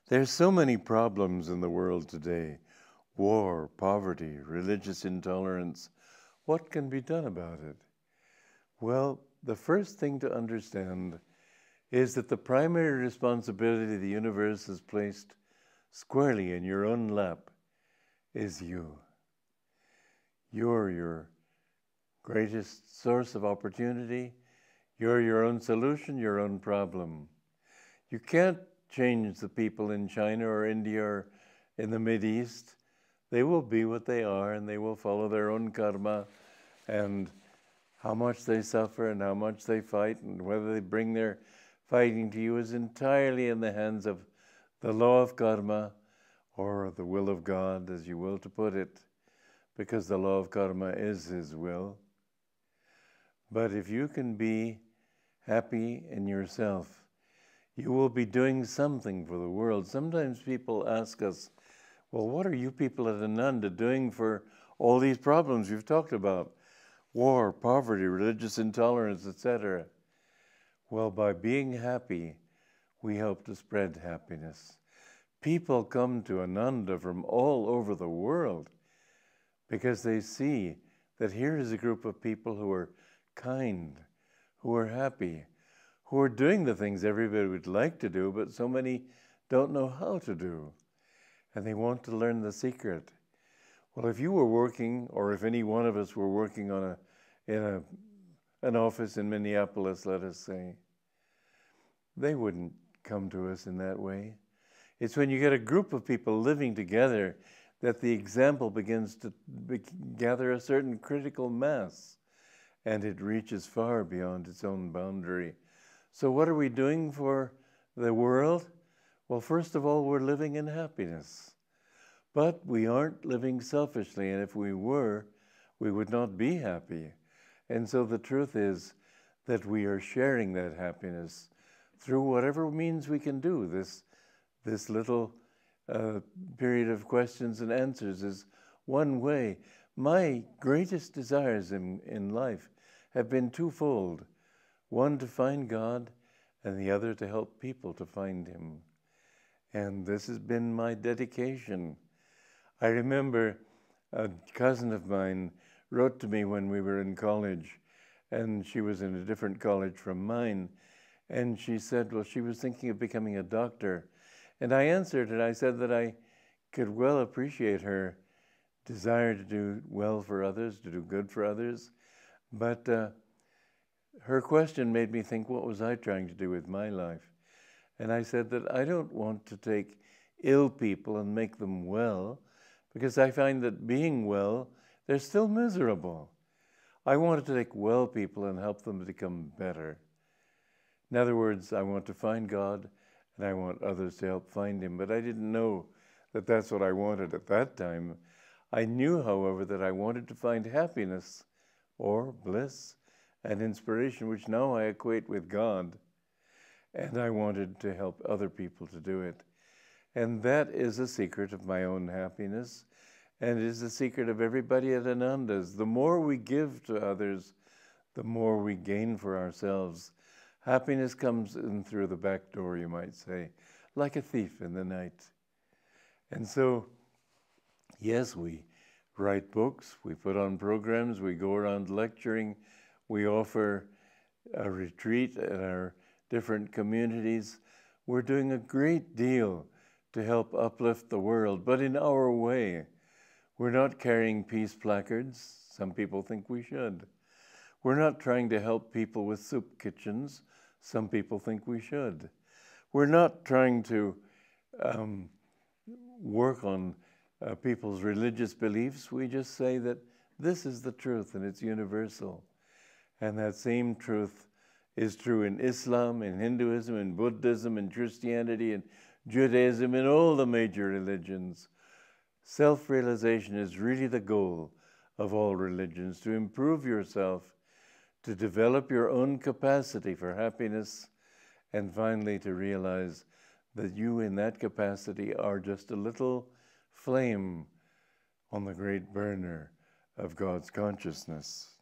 There's so many problems in the world today. War, poverty, religious intolerance. What can be done about it? Well, the first thing to understand is that the primary responsibility the universe has placed squarely in your own lap is you. You're your greatest source of opportunity. You're your own solution, your own problem. You can't change the people in China or India or in the Mideast. They will be what they are, and they will follow their own karma, and how much they suffer and how much they fight and whether they bring their fighting to you is entirely in the hands of the law of karma or the will of God, as you will to put it, because the law of karma is His will. But if you can be happy in yourself, you will be doing something for the world. Sometimes people ask us, well, what are you people at Ananda doing for all these problems you've talked about? War, poverty, religious intolerance, etc. Well, by being happy, we help to spread happiness. People come to Ananda from all over the world because they see that here is a group of people who are kind, who are happy, who are doing the things everybody would like to do, but so many don't know how to do. And they want to learn the secret. Well, if you were working, or if any one of us were working on an office in Minneapolis, let us say, they wouldn't come to us in that way. It's when you get a group of people living together that the example begins to gather a certain critical mass, and it reaches far beyond its own boundary. So what are we doing for the world? Well, first of all, we're living in happiness. But we aren't living selfishly, and if we were, we would not be happy. And so the truth is that we are sharing that happiness through whatever means we can do. This little period of questions and answers is one way. My greatest desires in life have been twofold. One, to find God, and the other, to help people to find Him. And this has been my dedication. I remember a cousin of mine wrote to me when we were in college, and she was in a different college from mine, and she said, well, she was thinking of becoming a doctor. And I answered, and I said that I could well appreciate her desire to do well for others, to do good for others, but her question made me think, what was I trying to do with my life? And I said that I don't want to take ill people and make them well, because I find that being well, they're still miserable. I wanted to take well people and help them become better. In other words, I want to find God, and I want others to help find Him. But I didn't know that that's what I wanted at that time. I knew, however, that I wanted to find happiness or bliss and inspiration, which now I equate with God. And I wanted to help other people to do it. And that is a secret of my own happiness, and is the secret of everybody at Ananda's. The more we give to others, the more we gain for ourselves. Happiness comes in through the back door, you might say, like a thief in the night. And so, yes, we write books, we put on programs, we go around lecturing, we offer a retreat at our different communities. We're doing a great deal to help uplift the world, but in our way. We're not carrying peace placards. Some people think we should. We're not trying to help people with soup kitchens. Some people think we should. We're not trying to work on people's religious beliefs. We just say that this is the truth and it's universal. And that same truth is true in Islam, in Hinduism, in Buddhism, in Christianity, in Judaism, in all the major religions. Self-realization is really the goal of all religions, to improve yourself, to develop your own capacity for happiness, and finally to realize that you in that capacity are just a little flame on the great burner of God's consciousness.